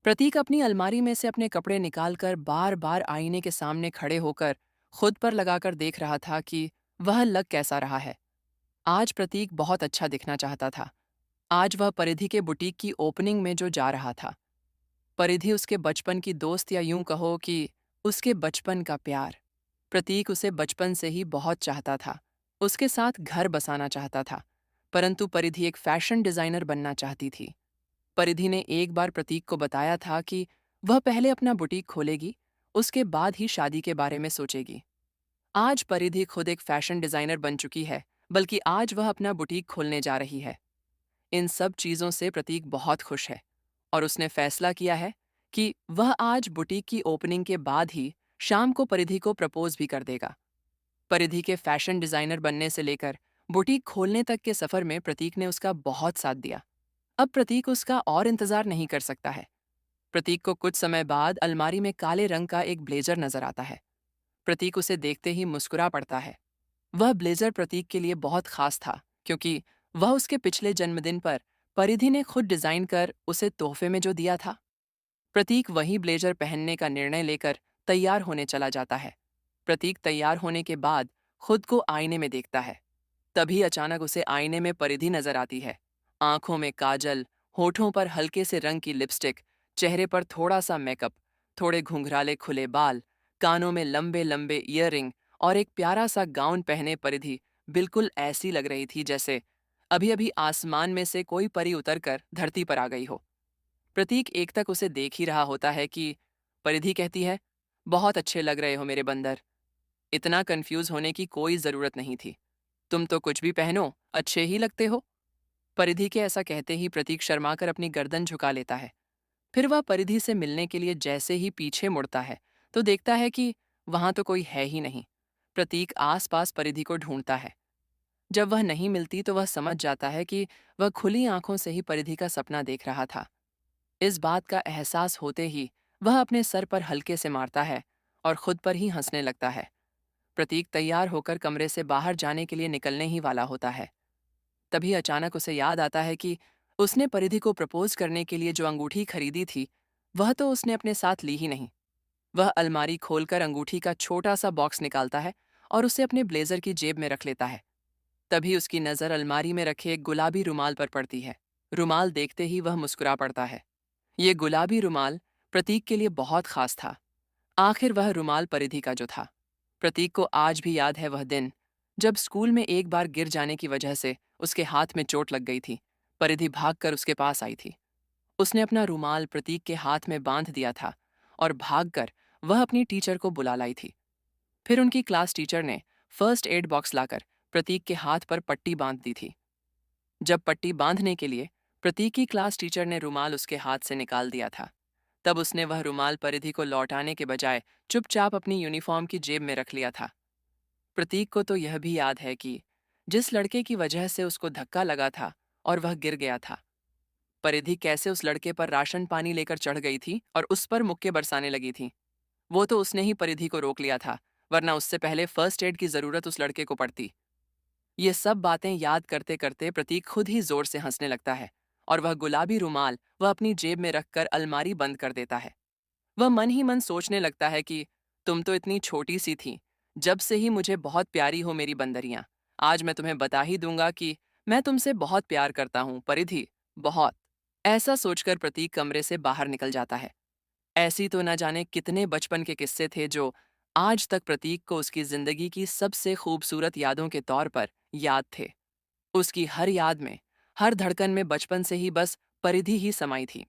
प्रतीक अपनी अलमारी में से अपने कपड़े निकालकर बार बार आईने के सामने खड़े होकर खुद पर लगाकर देख रहा था कि वह लग कैसा रहा है। आज प्रतीक बहुत अच्छा दिखना चाहता था। आज वह परिधि के बुटीक की ओपनिंग में जो जा रहा था। परिधि उसके बचपन की दोस्त या यूं कहो कि उसके बचपन का प्यार। प्रतीक उसे बचपन से ही बहुत चाहता था। उसके साथ घर बसाना चाहता था। परंतु परिधि एक फैशन डिजाइनर बनना चाहती थी। परिधि ने एक बार प्रतीक को बताया था कि वह पहले अपना बुटीक खोलेगी, उसके बाद ही शादी के बारे में सोचेगी। आज परिधि खुद एक फैशन डिजाइनर बन चुकी है, बल्कि आज वह अपना बुटीक खोलने जा रही है। इन सब चीजों से प्रतीक बहुत खुश है और उसने फैसला किया है कि वह आज बुटीक की ओपनिंग के बाद ही शाम को परिधि को प्रपोज भी कर देगा। परिधि के फैशन डिजाइनर बनने से लेकर बुटीक खोलने तक के सफर में प्रतीक ने उसका बहुत साथ दिया। अब प्रतीक उसका और इंतजार नहीं कर सकता है। प्रतीक को कुछ समय बाद अलमारी में काले रंग का एक ब्लेजर नजर आता है। प्रतीक उसे देखते ही मुस्कुरा पड़ता है। वह ब्लेजर प्रतीक के लिए बहुत खास था, क्योंकि वह उसके पिछले जन्मदिन पर परिधि ने खुद डिजाइन कर उसे तोहफे में जो दिया था। प्रतीक वही ब्लेजर पहनने का निर्णय लेकर तैयार होने चला जाता है। प्रतीक तैयार होने के बाद खुद को आईने में देखता है। तभी अचानक उसे आईने में परिधि नजर आती है। आंखों में काजल, होठों पर हल्के से रंग की लिपस्टिक, चेहरे पर थोड़ा सा मेकअप, थोड़े घुंघराले खुले बाल, कानों में लंबे लंबे ईयररिंग और एक प्यारा सा गाउन पहने परिधि बिल्कुल ऐसी लग रही थी जैसे अभी अभी आसमान में से कोई परी उतरकर धरती पर आ गई हो। प्रतीक एक तक उसे देख ही रहा होता है कि परिधि कहती है, बहुत अच्छे लग रहे हो मेरे बंदर। इतना कंफ्यूज होने की कोई जरूरत नहीं थी। तुम तो कुछ भी पहनो, अच्छे ही लगते हो। परिधि के ऐसा कहते ही प्रतीक शर्माकर अपनी गर्दन झुका लेता है। फिर वह परिधि से मिलने के लिए जैसे ही पीछे मुड़ता है तो देखता है कि वहां तो कोई है ही नहीं। प्रतीक आसपास परिधि को ढूंढता है। जब वह नहीं मिलती तो वह समझ जाता है कि वह खुली आंखों से ही परिधि का सपना देख रहा था। इस बात का एहसास होते ही वह अपने सर पर हल्के से मारता है और खुद पर ही हंसने लगता है। प्रतीक तैयार होकर कमरे से बाहर जाने के लिए निकलने ही वाला होता है। तभी अचानक उसे याद आता है कि उसने परिधि को प्रपोज करने के लिए जो अंगूठी खरीदी थी, वह तो उसने अपने साथ ली ही नहीं। वह अलमारी खोलकर अंगूठी का छोटा सा बॉक्स निकालता है और उसे अपने ब्लेजर की जेब में रख लेता है। तभी उसकी नज़र अलमारी में रखे एक गुलाबी रुमाल पर पड़ती है। रुमाल देखते ही वह मुस्कुरा पड़ता है। ये गुलाबी रुमाल प्रतीक के लिए बहुत खास था। आखिर वह रुमाल परिधि का जो था। प्रतीक को आज भी याद है वह दिन, जब स्कूल में एक बार गिर जाने की वजह से उसके हाथ में चोट लग गई थी। परिधि भागकर उसके पास आई थी। उसने अपना रुमाल प्रतीक के हाथ में बांध दिया था और भागकर वह अपनी टीचर को बुला लाई थी। फिर उनकी क्लास टीचर ने फर्स्ट एड बॉक्स लाकर प्रतीक के हाथ पर पट्टी बांध दी थी। जब पट्टी बांधने के लिए प्रतीक की क्लास टीचर ने रुमाल उसके हाथ से निकाल दिया था, तब उसने वह रुमाल परिधि को लौटाने के बजाय चुपचाप अपनी यूनिफॉर्म की जेब में रख लिया था। प्रतीक को तो यह भी याद है कि जिस लड़के की वजह से उसको धक्का लगा था और वह गिर गया था, परिधि कैसे उस लड़के पर राशन पानी लेकर चढ़ गई थी और उस पर मुक्के बरसाने लगी थी। वो तो उसने ही परिधि को रोक लिया था, वरना उससे पहले फर्स्ट एड की जरूरत उस लड़के को पड़ती। ये सब बातें याद करते करते प्रतीक खुद ही जोर से हंसने लगता है और वह गुलाबी रुमाल वह अपनी जेब में रखकर अलमारी बंद कर देता है। वह मन ही मन सोचने लगता है कि तुम तो इतनी छोटी सी थी, जब से ही मुझे बहुत प्यारी हो मेरी बंदरियां। आज मैं तुम्हें बता ही दूंगा कि मैं तुमसे बहुत प्यार करता हूं परिधि, बहुत। ऐसा सोचकर प्रतीक कमरे से बाहर निकल जाता है। ऐसी तो न जाने कितने बचपन के किस्से थे जो आज तक प्रतीक को उसकी जिंदगी की सबसे खूबसूरत यादों के तौर पर याद थे। उसकी हर याद में, हर धड़कन में बचपन से ही बस परिधि ही समाई थी।